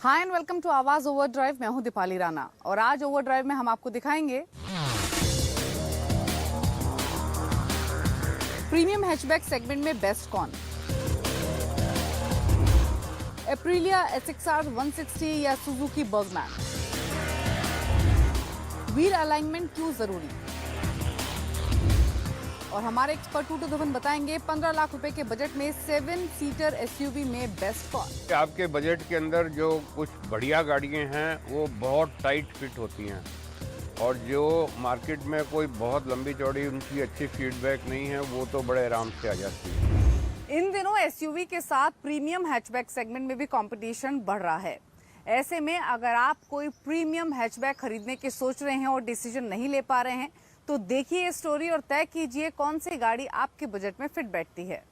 Hi and welcome to आवाज overdrive. मैं हूं दीपाली राणा और आज ओवरड्राइव में हम आपको दिखाएंगे प्रीमियम हैचबैक सेगमेंट में बेस्ट कौन, एप्रिलिया SXR 160 या सुजुकी बर्गमैन। व्हील अलाइनमेंट क्यों जरूरी, और हमारे एक्सपर्ट टू धवन बताएंगे 15 लाख रुपए के बजट में 7 सीटर SUV में बेस्ट कौन। आपके बजट के अंदर जो कुछ बढ़िया गाड़ियां हैं वो बहुत टाइट फिट होती हैं और जो मार्केट में कोई बहुत लंबी चौड़ी उनकी अच्छी फीडबैक नहीं है वो तो बड़े आराम से आ जाती है। इन दिनों SUV के साथ प्रीमियम हैचबैक सेगमेंट में भी कंपटीशन बढ़ रहा है। ऐसे में अगर आप कोई प्रीमियम हैचबैक खरीदने की सोच रहे हैं और डिसीजन नहीं ले पा रहे हैं तो देखिए ये स्टोरी और तय कीजिए कौन सी गाड़ी आपके बजट में फिट बैठती है।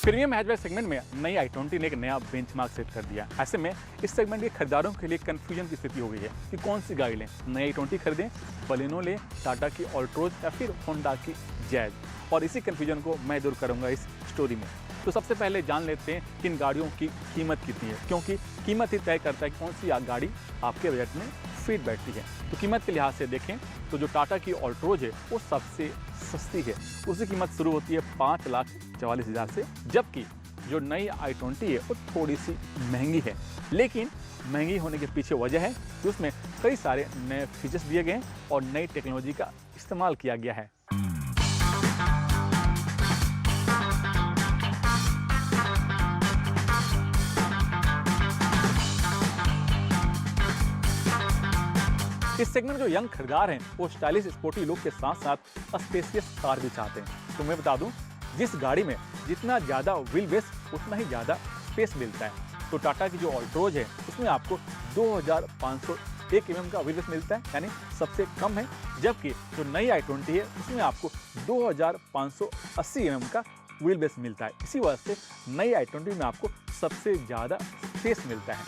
प्रीमियम हैचबैक सेगमेंट में नई i20 ने एक नया बेंचमार्क सेट कर दिया। ऐसे में इस सेगमेंट के खरीदारों के लिए कंफ्यूजन की स्थिति हो गई है कि कौन सी गाड़ी लें। नई i20 खरीदें, बलेनो लें, टाटा की ऑल्ट्रोज या फिर होंडा की जैज। और इसी कंफ्यूजन को मैं दूर करूंगा इस स्टोरी में। तो सबसे पहले जान लेते हैं कि इन गाड़ियों की कीमत कितनी है, क्योंकि कीमत ही तय करता है कि कौन सी गाड़ी आपके बजट में फिट बैठती है। तो कीमत के लिहाज से देखें तो जो टाटा की ऑल्ट्रोज है वो सबसे सस्ती है। उसकी कीमत शुरू होती है 5,44,000 से, जबकि जो नई i20 है वो थोड़ी सी महंगी है। लेकिन महंगी होने के पीछे वजह है कि उसमें कई सारे नए फीचर्स दिए गए हैं और नई टेक्नोलॉजी का इस्तेमाल किया गया है। इस सेगमेंट में जो यंग खरीदार हैं वो स्टाइलिश स्पोर्टी लुक के साथ साथ स्पेशियस कार भी चाहते हैं। तो मैं बता दूं, जिस गाड़ी में जितना ज़्यादा व्हील बेस उतना ही ज़्यादा स्पेस मिलता है। तो टाटा की जो ऑल्ट्रोज है उसमें आपको 2501 mm का व्हील बेस मिलता है, यानी सबसे कम है। जबकि जो नई i20 है उसमें आपको 2580 mm का व्हील बेस मिलता है। इसी वजह से नई i20 में आपको सबसे ज़्यादा स्पेस मिलता है।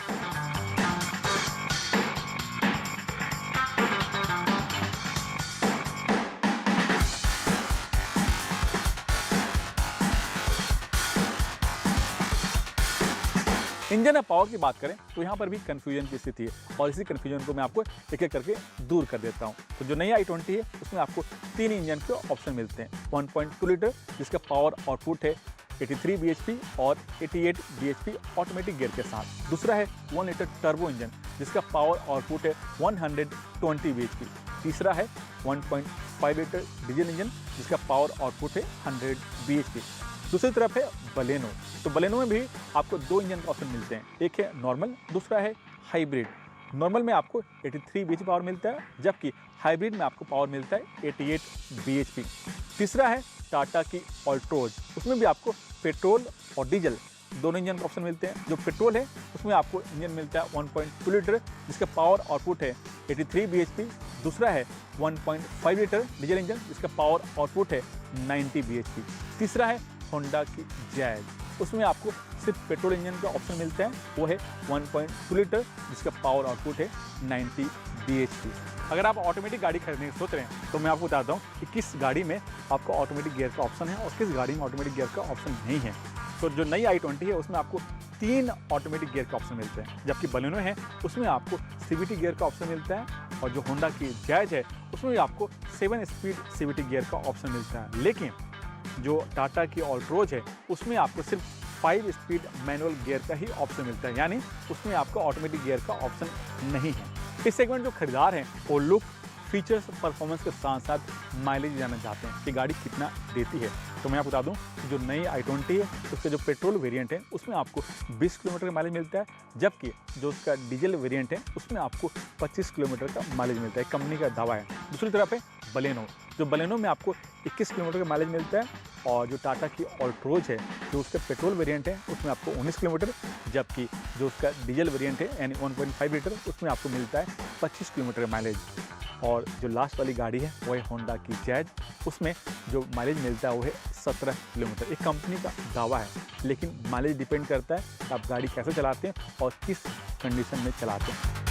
इंजन और पावर की बात करें तो यहाँ पर भी कंफ्यूजन की स्थिति है और इसी कंफ्यूजन को मैं आपको एक एक करके दूर कर देता हूँ। तो जो नई i20 है उसमें आपको 3 इंजन के ऑप्शन मिलते हैं। 1.2 लीटर जिसका पावर आउटपुट है 83 bhp और 88 bhp ऑटोमेटिक गियर के साथ। दूसरा है 1 लीटर टर्बो इंजन जिसका पावर आउटपुट है 120 bhp। तीसरा है 1.5 लीटर डीजल इंजन जिसका पावर आउटपुट है 100 bhp। दूसरी तरफ है बलेनो। तो बलेनो में भी आपको 2 इंजन का ऑप्शन मिलते हैं, एक है नॉर्मल, दूसरा है हाइब्रिड। नॉर्मल में आपको 83 bhp पावर मिलता है, जबकि हाइब्रिड में आपको पावर मिलता है 88 bhp। तीसरा है टाटा की ऑल्ट्रोज, उसमें भी आपको पेट्रोल और डीजल दोनों इंजन का ऑप्शन मिलते हैं। जो पेट्रोल है उसमें आपको इंजन मिलता है 1.2 लीटर जिसका पावर आउटपुट है 83 bhp। दूसरा है 1.5 लीटर डीजल इंजन जिसका पावर आउटपुट है 90 bhp। तीसरा है होंडा की जैज, उसमें आपको सिर्फ पेट्रोल इंजन का ऑप्शन मिलता है, वो है 1.2 लीटर जिसका पावर आउटपुट है 90 bhp। अगर आप ऑटोमेटिक गाड़ी खरीदने की सोच रहे हैं तो मैं आपको बताता हूँ कि किस गाड़ी में आपको ऑटोमेटिक गियर का ऑप्शन है और किस गाड़ी में ऑटोमेटिक गियर का ऑप्शन नहीं है। तो जो नई i20 है उसमें आपको 3 ऑटोमेटिक गियर का ऑप्शन मिलते हैं, जबकि बलेनो है उसमें आपको CVT गियर का ऑप्शन मिलता है और जो होंडा की जैज है उसमें भी आपको 7 स्पीड CVT गियर का ऑप्शन मिलता है। लेकिन जो टाटा की ऑल्ट्रोज है उसमें आपको सिर्फ 5 स्पीड मैनुअल गियर का ही ऑप्शन मिलता है, यानी उसमें आपको ऑटोमेटिक गियर का ऑप्शन नहीं है। इस सेगमेंट जो खरीदार हैं वो लुक, फीचर्स, परफॉर्मेंस के साथ साथ माइलेज जानना चाहते हैं कि गाड़ी कितना देती है। तो मैं आपको बता दूं कि जो नई i20 है उसका जो पेट्रोल वेरिएंट है उसमें आपको 20 किलोमीटर का माइलेज मिलता है, जबकि जो उसका डीजल वेरिएंट है उसमें आपको 25 किलोमीटर का माइलेज मिलता है, कंपनी का दावा है। दूसरी तरफ है बलेनो। जो बलेनो में आपको 21 किलोमीटर का माइलेज मिलता है और जो टाटा की ऑल्ट्रोज है जो उसका पेट्रोल वेरिएंट है उसमें आपको 19 किलोमीटर, जबकि जो उसका डीजल वेरिएंट है यानी 1.5 लीटर उसमें आपको मिलता है 25 किलोमीटर का माइलेज। और जो लास्ट वाली गाड़ी है वो है होंडा की जैज, उसमें जो माइलेज मिलता है वो है 17 किलोमीटर। एक कंपनी का दावा है, लेकिन माइलेज डिपेंड करता है कि आप गाड़ी कैसे चलाते हैं और किस कंडीशन में चलाते हैं।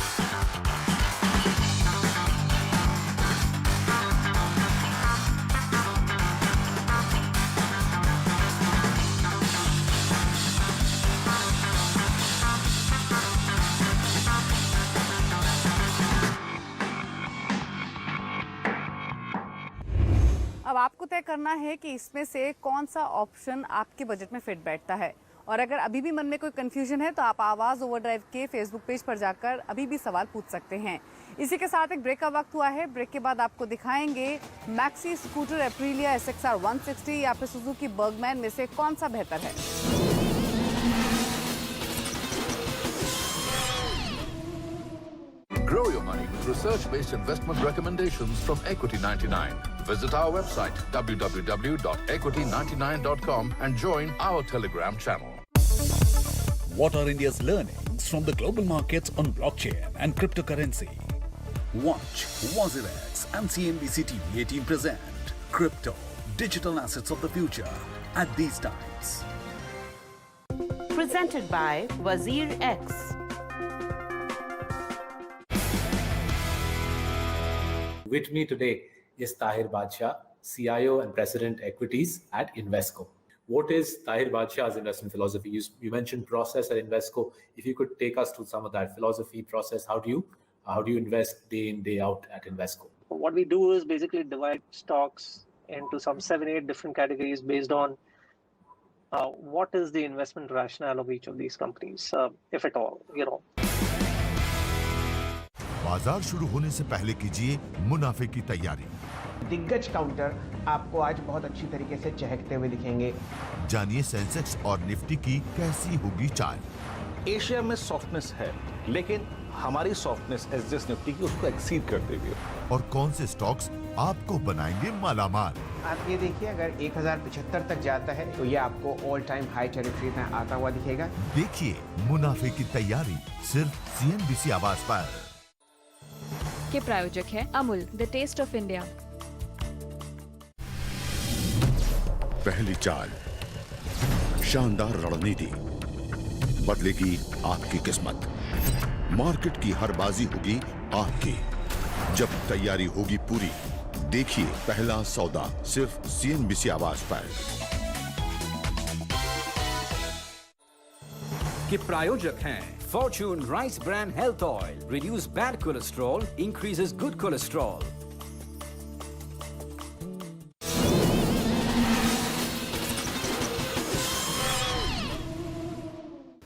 तय करना है कि इसमें से कौन सा ऑप्शन आपके बजट में फिट बैठता है। और अगर अभी भी मन में कोई कंफ्यूजन है तो आप आवाज़ ओवरड्राइव के फेसबुक पेज पर जाकर अभी भी सवाल पूछ सकते हैं। इसी के साथ एक ब्रेक का वक्त हुआ है। ब्रेक के बाद आपको दिखाएंगे मैक्सी स्कूटर एप्रिलिया SXR 160 या फिर सुजुकी बर्गमैन में से कौन सा बेहतर है। Grow your money with research-based investment recommendations from Equity 99. Visit our website www.equity99.com and join our Telegram channel. What are India's learnings from the global markets on blockchain and cryptocurrency? Watch WazirX and CNBC TV 18 present Crypto, Digital Assets of the Future at these times. Presented by WazirX. With me today is Tahir Badshah, CIO and President Equities at Invesco. What is Tahir Badshah's investment philosophy? You mentioned process at Invesco. If you could take us through some of that philosophy process, how do you invest day in, day out at Invesco? What we do is basically divide stocks into some 7-8 different categories based on what is the investment rationale of each of these companies, if at all, बाजार शुरू होने से पहले कीजिए मुनाफे की तैयारी। दिग्गज काउंटर आपको आज बहुत अच्छी तरीके से चहकते हुए दिखेंगे। जानिए सेंसेक्स और निफ्टी की कैसी होगी चाल। एशिया में सॉफ्टनेस है, लेकिन हमारी सॉफ्टनेस एसजेएस निफ्टी की उसको एक्सीड करते हुए। और कौन से स्टॉक्स आपको बनाएंगे मालामाल। आप ये देखिए, अगर 1075 तक जाता है तो ये आपको ऑल टाइम हाई टेरिटरी में आता हुआ दिखेगा। देखिए मुनाफे की तैयारी सिर्फ CNBC आवाज पर। के प्रायोजक है Amul, the taste of India. पहली चाल, शानदार रणनीति बदलेगी आपकी किस्मत। मार्केट की हर बाजी होगी आपकी। जब तैयारी होगी पूरी, देखिए पहला सौदा सिर्फ CNBC आवाज पर। के प्रायोजक हैं Fortune Rice Bran Health Oil. Reduce bad cholesterol, increases good cholesterol.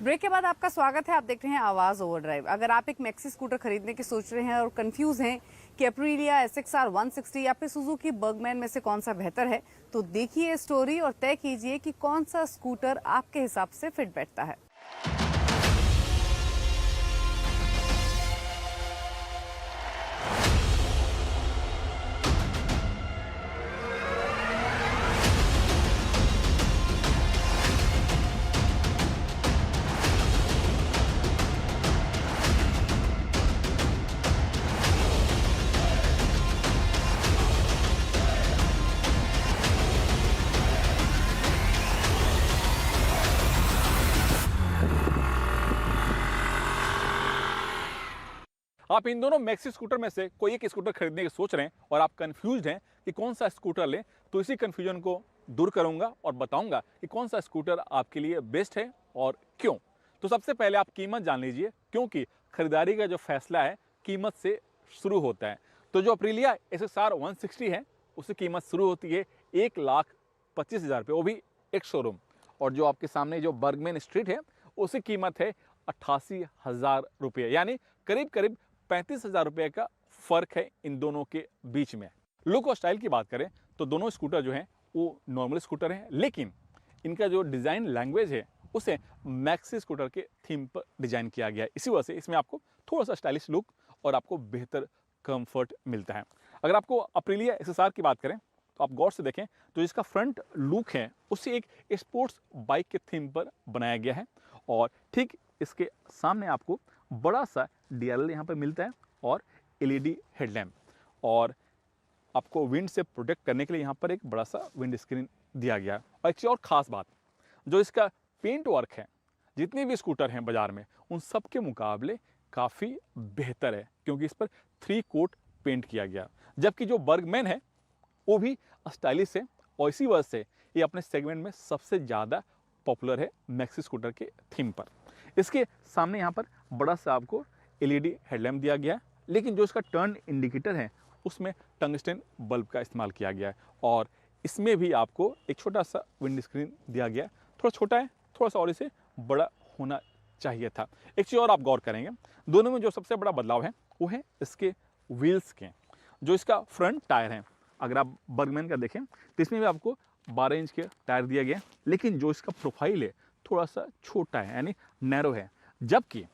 Break के बाद आपका स्वागत है। आप देख रहे हैं आवाज ओवरड्राइव। अगर आप एक मैक्सी स्कूटर खरीदने की सोच रहे हैं और कंफ्यूज हैं कि एप्रिलिया SXR 160 या फिर सुजुकी बर्गमैन में से कौन सा बेहतर है, तो देखिए स्टोरी और तय कीजिए कि कौन सा स्कूटर आपके हिसाब से फिट बैठता है। आप इन दोनों मैक्सी स्कूटर में से कोई एक स्कूटर खरीदने की सोच रहे हैं और आप कंफ्यूज्ड हैं कि कौन सा स्कूटर लें, तो इसी कंफ्यूजन को दूर करूंगा और बताऊंगा कि कौन सा स्कूटर आपके लिए बेस्ट है और क्यों। तो सबसे पहले आप कीमत जान लीजिए, क्योंकि खरीदारी का जो फैसला है कीमत से शुरू होता है। तो जो एप्रिलिया SXR 160 है उसकी कीमत शुरू होती है 1,25,000 रुपये, वो भी एक शोरूम। और जो आपके सामने जो बर्गमैन स्ट्रीट है उसकी कीमत है 88,000 रुपये, यानी करीब करीब 35,000 रुपये का फ़र्क है इन दोनों के बीच में। लुक और स्टाइल की बात करें तो दोनों स्कूटर जो हैं वो नॉर्मल स्कूटर हैं, लेकिन इनका जो डिज़ाइन लैंग्वेज है उसे मैक्सी स्कूटर के थीम पर डिज़ाइन किया गया है। इसी वजह से इसमें आपको थोड़ा सा स्टाइलिश लुक और आपको बेहतर कंफर्ट मिलता है। अगर आपको एप्रिलिया SXR की बात करें तो आप गौर से देखें तो इसका फ्रंट लुक है उसे एक स्पोर्ट्स बाइक के थीम पर बनाया गया है। और ठीक इसके सामने आपको बड़ा सा DRL यहाँ पर मिलता है और LED हेडलैम्प, और आपको विंड से प्रोटेक्ट करने के लिए यहाँ पर एक बड़ा सा विंड स्क्रीन दिया गया है। और एक और ख़ास बात, जो इसका पेंट वर्क है जितने भी स्कूटर हैं बाज़ार में उन सब के मुकाबले काफ़ी बेहतर है, क्योंकि इस पर 3 कोट पेंट किया गया। जबकि जो बर्गमैन है वो भी स्टाइलिश है और इसी वजह से ये अपने सेगमेंट में सबसे ज़्यादा पॉपुलर है मैक्सी स्कूटर के थीम पर। इसके सामने यहाँ पर बड़ा सा आपको LED हेडलैम्प दिया गया है, लेकिन जो इसका टर्न इंडिकेटर है उसमें टंगस्टन बल्ब का इस्तेमाल किया गया है। और इसमें भी आपको एक छोटा सा विंड स्क्रीन दिया गया है। थोड़ा छोटा है, थोड़ा सा और इसे बड़ा होना चाहिए था। एक चीज़ और आप गौर करेंगे, दोनों में जो सबसे बड़ा बदलाव है वो है इसके व्हील्स के। जो इसका फ्रंट टायर है, अगर आप बर्गमैन का देखें तो इसमें भी आपको 12 इंच के टायर दिया गया है, लेकिन जो इसका प्रोफाइल है थोड़ा सा छोटा है, यानी नैरो है। जबकि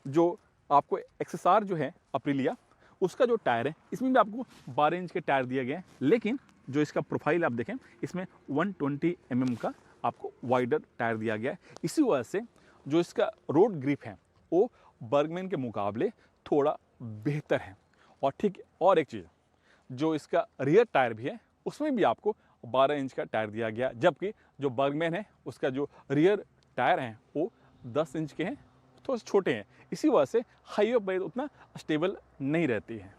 जो आपको एक्सेसआर जो है अप्रिलिया, उसका जो टायर है इसमें भी आपको 12 इंच के टायर दिया गया है, लेकिन जो इसका प्रोफाइल आप देखें इसमें 120 mm का आपको वाइडर टायर दिया गया है। इसी वजह से जो इसका रोड ग्रिप है वो बर्गमैन के मुकाबले थोड़ा बेहतर है। और ठीक, और एक चीज़, जो इसका रियर टायर भी है उसमें भी आपको 12 इंच का टायर दिया गया, जबकि जो बर्गमैन है उसका जो रियर टायर हैं वो 10 इंच के हैं, थोड़े से छोटे हैं। इसी वजह से हाईवे पर उतना स्टेबल नहीं रहती है।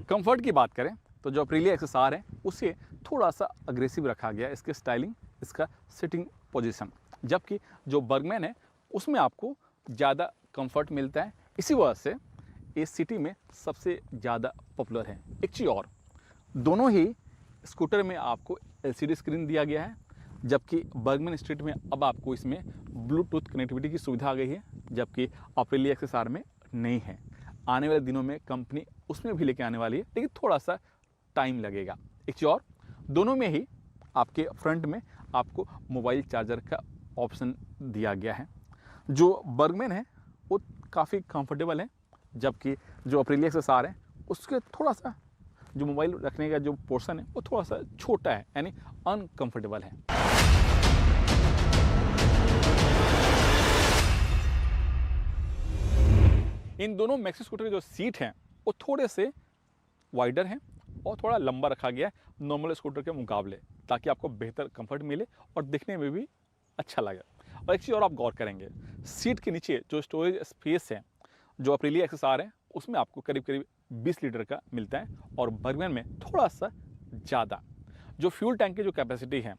कंफर्ट की बात करें तो जो अप्रिलिया एक्सेसआर है उसे थोड़ा सा अग्रेसिव रखा गया है, इसके स्टाइलिंग, इसका सिटिंग पोजीशन, जबकि जो बर्गमैन है उसमें आपको ज़्यादा कंफर्ट मिलता है। इसी वजह से ये सिटी में सबसे ज़्यादा पॉपुलर है। एक चीज़ और, दोनों ही स्कूटर में आपको LCD स्क्रीन दिया गया है, जबकि बर्गमैन स्ट्रीट में अब आपको इसमें ब्लूटूथ कनेक्टिविटी की सुविधा आ गई है, जबकि अप्रिलिया एक्सेसआर में नहीं है। आने वाले दिनों में कंपनी उसमें भी लेके आने वाली है, लेकिन थोड़ा सा टाइम लगेगा। एक चीज़ और, दोनों में ही आपके फ्रंट में आपको मोबाइल चार्जर का ऑप्शन दिया गया है। जो बर्गमैन है वो काफ़ी कंफर्टेबल है, जबकि जो अप्रिलिया एक्सेसआर है उसके थोड़ा सा जो मोबाइल रखने का जो पोर्शन है वो थोड़ा सा छोटा है, यानी अनकंफर्टेबल है। इन दोनों मैक्सी स्कूटर के जो सीट हैं वो थोड़े से वाइडर हैं और थोड़ा लंबा रखा गया है नॉर्मल स्कूटर के मुकाबले, ताकि आपको बेहतर कंफर्ट मिले और दिखने में भी अच्छा लगे। और एक चीज़ और आप गौर करेंगे, सीट के नीचे जो स्टोरेज स्पेस है जो अप्रिलिया एक्सेसआर है उसमें आपको करीब करीब 20 लीटर का मिलता है, और बर्गमैन में थोड़ा सा ज़्यादा। जो फ्यूल टैंक की जो कैपेसिटी है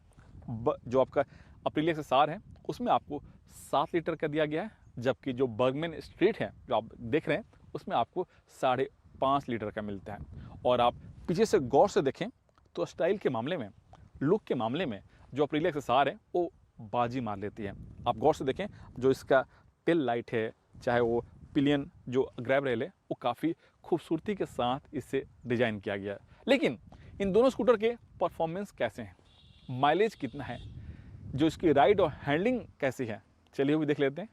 जो आपका अप्रिलिया एक्सेसआर है उसमें आपको 7 लीटर का दिया गया है, जबकि जो बर्गमैन स्ट्रीट है जो आप देख रहे हैं उसमें आपको 5.5 लीटर का मिलता है। और आप पीछे से गौर से देखें तो स्टाइल के मामले में, लुक के मामले में जो अप्रिलिया एक्सेसआर है वो बाजी मार लेती है। आप गौर से देखें, जो इसका टेल लाइट है, चाहे वो पिलियन जो ग्रैब रेल है, वो काफ़ी खूबसूरती के साथ इससे डिज़ाइन किया गया है। लेकिन इन दोनों स्कूटर के परफॉर्मेंस कैसे हैं, माइलेज कितना है, जो इसकी राइड और हैंडलिंग कैसी है, चलिए वो भी देख लेते हैं।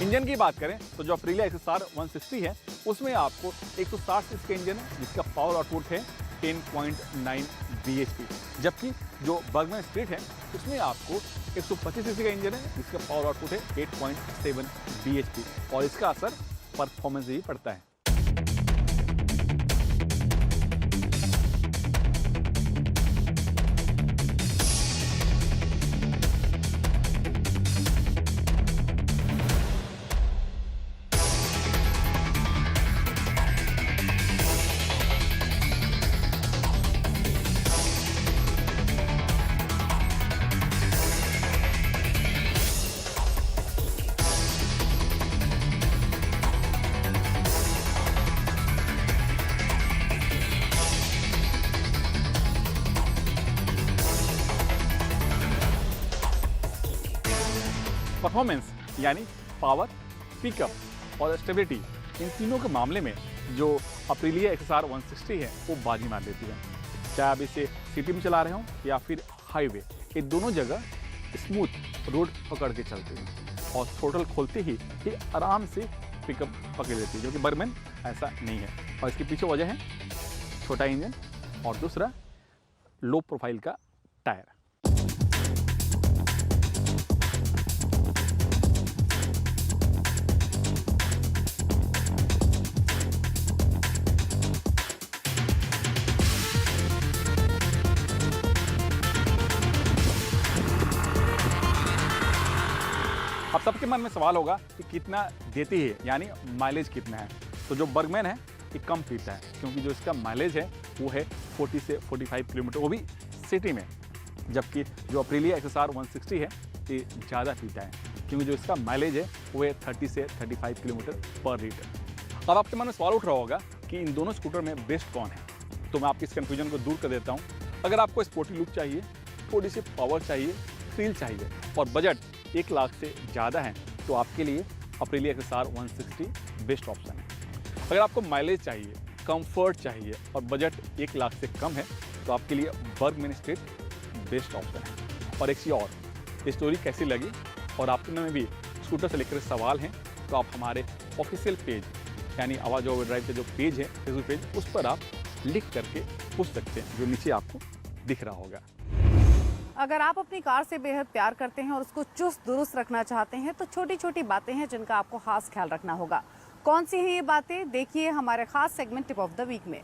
इंजन की बात करें तो जो अप्रिलिया एक्सेसआर 160 है उसमें आपको 160 सीसी का इंजन है जिसका पावर आउटपुट है 10.9 bhp, जबकि जो बर्गमैन स्ट्रीट है उसमें आपको 125 सीसी का इंजन है जिसका पावर आउटपुट है 8.7 bhp, और इसका असर परफॉर्मेंस ही पड़ता है। परफॉर्मेंस यानी पावर, पिकअप और स्टेबिलिटी, इन तीनों के मामले में जो अप्रिलिया एक्सेसआर 160 है वो बाजी मार देती है। चाहे आप इसे सिटी में चला रहे हो या फिर हाईवे, ये दोनों जगह स्मूथ रोड पकड़ के चलते हैं और थ्रोटल खोलते ही ये आराम से पिकअप पकड़ लेती है, जो कि बर्गमैन ऐसा नहीं है। और इसके पीछे वजह है छोटा इंजन और दूसरा लो प्रोफाइल का टायर। अब सबके मन में सवाल होगा कि कितना देती है, यानी माइलेज कितना है। तो जो बर्गमैन है ये कम पीता है, क्योंकि जो इसका माइलेज है वो है 40 से 45 किलोमीटर, वो भी सिटी में। जबकि जो अप्रिलिया XSR 160 है ये ज़्यादा पीता है, क्योंकि जो इसका माइलेज है वो है 30 से 35 किलोमीटर पर लीटर। अब आपके मन में सवाल उठ रहा होगा कि इन दोनों स्कूटर में बेस्ट कौन है, तो मैं आपकी इस कन्फ्यूजन को दूर कर देता हूँ। अगर आपको स्पोर्टी लुक चाहिए, थोड़ी सी पावर चाहिए, थ्रिल चाहिए और बजट 1 लाख से ज़्यादा है, तो आपके लिए अप्रिलिया XSR 160 बेस्ट ऑप्शन है। अगर आपको माइलेज चाहिए, कंफर्ट चाहिए और बजट 1 लाख से कम है, तो आपके लिए बर्गमैन स्ट्रीट बेस्ट ऑप्शन है। और एक चीज़ और, ये स्टोरी कैसी लगी और आपके मन में भी स्कूटर से लेकर सवाल हैं, तो आप हमारे ऑफिशियल पेज यानी आवाज़ ओवरड्राइव का जो पेज है, फेसबुक पेज, उस पर आप लिख करके पूछ सकते हैं, जो नीचे आपको दिख रहा होगा। अगर आप अपनी कार से बेहद प्यार करते हैं और उसको चुस्त दुरुस्त रखना चाहते हैं, तो छोटी छोटी बातें हैं जिनका आपको खास ख्याल रखना होगा। कौन सी है ये बातें, देखिए हमारे खास segment tip of the week में।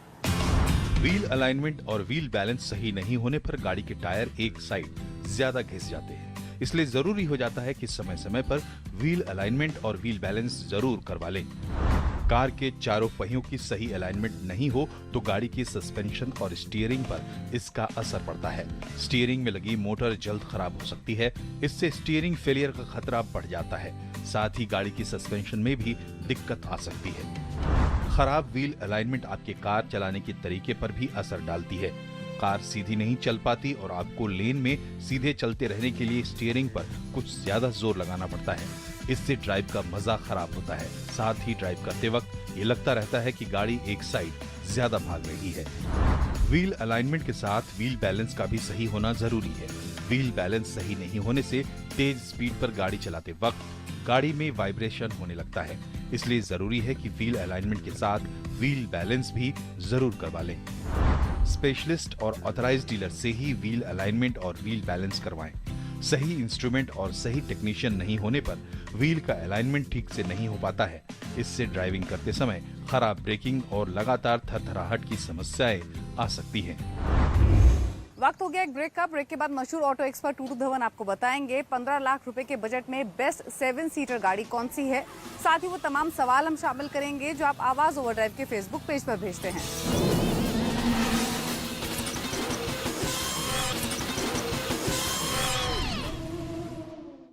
व्हील अलाइनमेंट और व्हील बैलेंस सही नहीं होने पर गाड़ी के टायर एक साइड ज्यादा घिस जाते हैं, इसलिए जरूरी हो जाता है कि समय समय पर व्हील अलाइनमेंट और व्हील बैलेंस जरूर करवा लें। कार के चारों पहियों की सही अलाइनमेंट नहीं हो तो गाड़ी की सस्पेंशन और स्टीयरिंग पर इसका असर पड़ता है। स्टीयरिंग में लगी मोटर जल्द खराब हो सकती है, इससे स्टीयरिंग फेलियर का खतरा बढ़ जाता है। साथ ही गाड़ी की सस्पेंशन में भी दिक्कत आ सकती है। खराब व्हील अलाइनमेंट आपके कार चलाने के तरीके पर भी असर डालती है। कार सीधी नहीं चल पाती और आपको लेन में सीधे चलते रहने के लिए स्टीयरिंग पर कुछ ज्यादा जोर लगाना पड़ता है। इससे ड्राइव का मजा खराब होता है। साथ ही ड्राइव करते वक्त ये लगता रहता है कि गाड़ी एक साइड ज्यादा भाग रही है। व्हील अलाइनमेंट के साथ व्हील बैलेंस का भी सही होना जरूरी है। व्हील बैलेंस सही नहीं होने से तेज स्पीड पर गाड़ी चलाते वक्त गाड़ी में वाइब्रेशन होने लगता है, इसलिए जरूरी है कि व्हील अलाइनमेंट के साथ व्हील बैलेंस भी जरूर करवा लें। स्पेशलिस्ट और ऑथराइज्ड डीलर से ही व्हील अलाइनमेंट और व्हील बैलेंस करवाएं। सही इंस्ट्रूमेंट और सही टेक्नीशियन नहीं होने पर व्हील का अलाइनमेंट ठीक से नहीं हो पाता है। इससे ड्राइविंग करते समय खराब ब्रेकिंग और लगातार थरथराहट की समस्याएं आ सकती हैं। वक्त हो गया एक ब्रेक का। ब्रेक के बाद मशहूर ऑटो एक्सपर्ट टूटू धवन आपको बताएंगे 15 लाख रुपए के बजट में बेस्ट 7 सीटर गाड़ी कौन सी है। साथ ही वो तमाम सवाल हम शामिल करेंगे जो आप आवाज ओवरड्राइव के फेसबुक पेज पर भेजते हैं।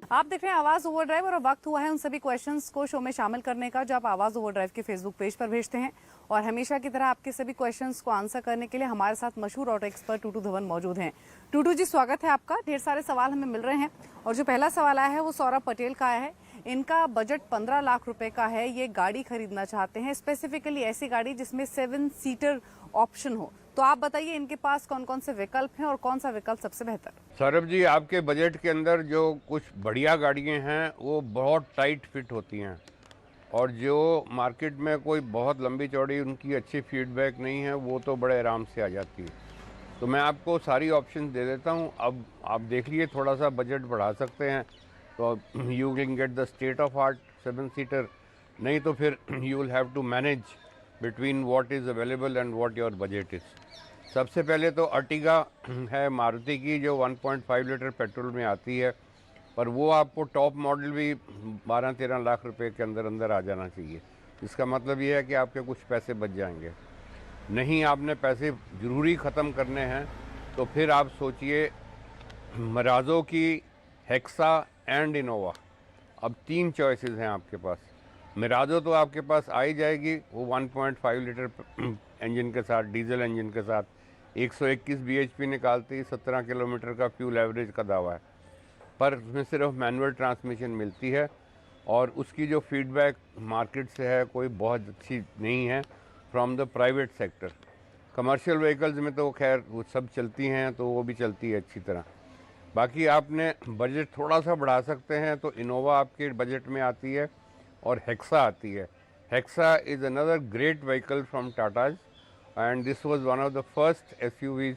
आप देख रहे हैं आवाज ओवरड्राइव और वक्त हुआ है उन सभी क्वेश्चंस को शो में शामिल करने का जो आप आवाज ओवरड्राइव के फेसबुक पेज पर भेजते हैं। और हमेशा की तरह आपके सभी क्वेश्चंस को आंसर करने के लिए हमारे साथ मशहूर ऑटो एक्सपर्ट टूटू धवन मौजूद हैं। टूटू जी, स्वागत है आपका। ढेर सारे सवाल हमें मिल रहे हैं और जो पहला सवाल आया है वो सौरभ पटेल का है। इनका बजट 15 लाख रुपए का है। ये गाड़ी खरीदना चाहते हैं, स्पेसिफिकली ऐसी गाड़ी जिसमें 7 सीटर ऑप्शन हो। तो आप बताइए इनके पास कौन कौन से विकल्प हैं और कौन सा विकल्प सबसे बेहतर। सौरभ जी, आपके बजट के अंदर जो कुछ बढ़िया गाड़ियां हैं वो बहुत टाइट फिट होती हैं और जो मार्केट में कोई बहुत लंबी चौड़ी उनकी अच्छी फीडबैक नहीं है वो तो बड़े आराम से आ जाती है। तो मैं आपको सारी ऑप्शंस दे देता हूं। अब आप देख लिए, थोड़ा सा बजट बढ़ा सकते हैं तो you can get the state of art 7 seater, नहीं तो फिर you will have to manage between what is available and what your budget is. सबसे पहले तो अर्टिगा है मारुति की, जो 1.5 लीटर पेट्रोल में आती है, पर वो आपको टॉप मॉडल भी 12-13 लाख रुपए के अंदर अंदर आ जाना चाहिए। इसका मतलब ये है कि आपके कुछ पैसे बच जाएंगे। नहीं आपने पैसे ज़रूरी ख़त्म करने हैं तो फिर आप सोचिए मराजो की, हेक्सा एंड इनोवा। अब 3 चॉइसेस हैं आपके पास। मिराजो तो आपके पास आ ही जाएगी, वो 1.5 लीटर इंजन के साथ, डीजल इंजन के साथ 121 bhp निकालती है, 17 किलोमीटर का फ्यूल एवरेज का दावा है, पर उसमें सिर्फ मैनुअल ट्रांसमिशन मिलती है और उसकी जो फीडबैक मार्केट से है कोई बहुत अच्छी नहीं है from the private sector. Commercial vehicles में तो खैर वो सब चलती हैं, तो वो भी चलती है अच्छी तरह। बाकी आपने बजट थोड़ा सा बढ़ा सकते हैं तो इनोवा आपके बजट में आती है और हेक्सा आती है। Hexa is another great vehicle from Tatas and this was one of the first SUVs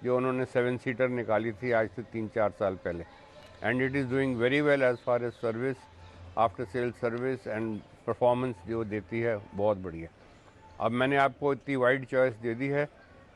जो उन्होंने 7 सीटर निकाली थी आज से 3-4 साल पहले, and it is doing very well as far as service, after sale service and performance जो देती है बहुत बढ़िया। अब मैंने आपको इतनी वाइड चॉइस दे दी है,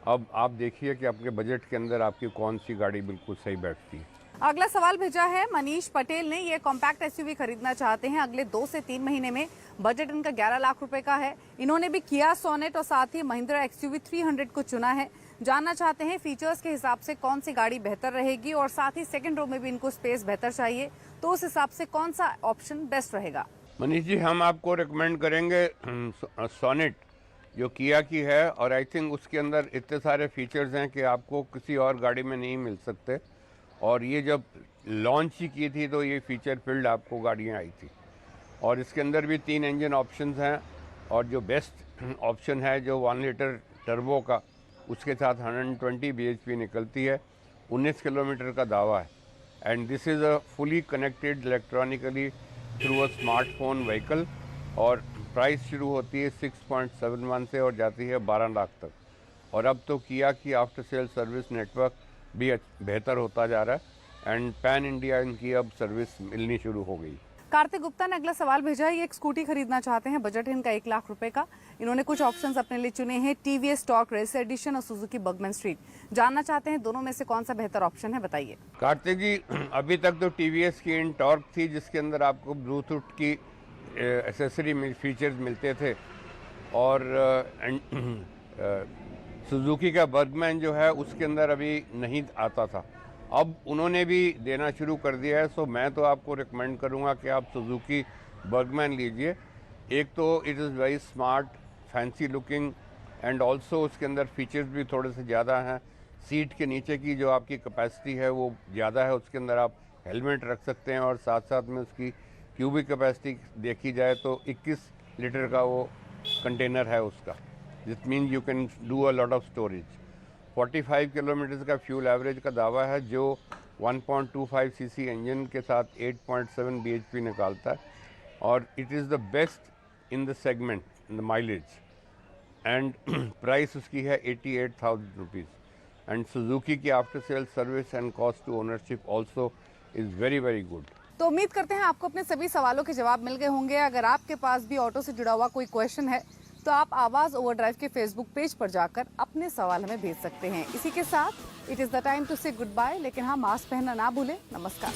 अब आप देखिए कि आपके बजट के अंदर आपकी कौन सी गाड़ी बिल्कुल सही बैठती है। अगला सवाल भेजा है मनीष पटेल ने। ये कॉम्पैक्ट एसयूवी खरीदना चाहते हैं अगले 2 से 3 महीने में। बजट इनका 11 लाख रुपए का है। इन्होंने भी किया सोनेट और साथ ही महिंद्रा एक्सयूवी 300 को चुना है। जानना चाहते हैं फीचर्स के हिसाब से कौन सी गाड़ी बेहतर रहेगी और साथ ही सेकंड रो में भी इनको स्पेस बेहतर चाहिए, तो उस हिसाब से कौन सा ऑप्शन बेस्ट रहेगा। मनीष जी, हम आपको रिकमेंड करेंगे सोनेट जो किया की है, और आई थिंक उसके अंदर इतने सारे फीचर्स हैं कि आपको किसी और गाड़ी में नहीं मिल सकते। और ये जब लॉन्च ही की थी तो ये फीचर फील्ड आपको गाड़ियाँ आई थी, और इसके अंदर भी 3 इंजन ऑप्शंस हैं, और जो बेस्ट ऑप्शन है जो 1 लीटर टर्बो का, उसके साथ 120 bhp निकलती है, 19 किलोमीटर का दावा है। And this is a fully connected electronically through a smartphone vehicle, और प्राइस शुरू होती है 6.71 से और जाती है 12 लाख तक। और अब तो किया कि आफ्टर सेल सर्विस नेटवर्क भी बेहतर होता जा रहा है, एंड पैन इंडिया इनकी अब सर्विस मिलनी शुरू हो गई। कार्तिक गुप्ता ने अगला सवाल भेजा है। ये एक स्कूटी खरीदना चाहते हैं, बजट है इनका 1 लाख रुपए का। इन्होंने कुछ ऑप्शंस अपने लिए चुने हैं, टीवीएस टॉर्क रेस एडिशन और सुजुकी बर्गमैन स्ट्रीट। जानना चाहते हैं दोनों में से कौन सा बेहतर ऑप्शन है, बताइए। कार्तिक जी, अभी तक तो टीवीएस की इन टॉर्क थी जिसके अंदर आपको ब्लूटूथ की एसेसरी फीचर्स मिलते थे, और सुजुकी का बर्गमैन जो है उसके अंदर अभी नहीं आता था। अब उन्होंने भी देना शुरू कर दिया है, सो मैं तो आपको रिकमेंड करूंगा कि आप सुजुकी बर्गमैन लीजिए। एक तो it is very smart, fancy looking, and also उसके अंदर फीचर्स भी थोड़े से ज़्यादा हैं। सीट के नीचे की जो आपकी कैपेसिटी है वो ज़्यादा है, उसके अंदर आप हेलमेट रख सकते हैं, और साथ साथ में उसकी क्यूबिक कैपेसिटी देखी जाए तो 21 लीटर का वो कंटेनर है उसका, जिट mean you can do a lot of storage. 45 kilometre का फ्यूल एवरेज का दावा है, जो 1.25 सीसी इंजन के साथ 8.7 bhp निकालता है, और it is the best in the segment in the mileage. And price उसकी है 88,000 रुपीज़। एंड सुजुकी की after sale service and cost to ownership also is very very good. तो उम्मीद करते हैं आपको अपने सभी सवालों के जवाब मिल गए होंगे। अगर आपके पास भी ऑटो से जुड़ा हुआ कोई क्वेश्चन है तो आप आवाज ओवरड्राइव के फेसबुक पेज पर जाकर अपने सवाल हमें भेज सकते हैं। इसी के साथ it is the time to say good bye, लेकिन हाँ, मास्क पहनना ना भूलें। नमस्कार।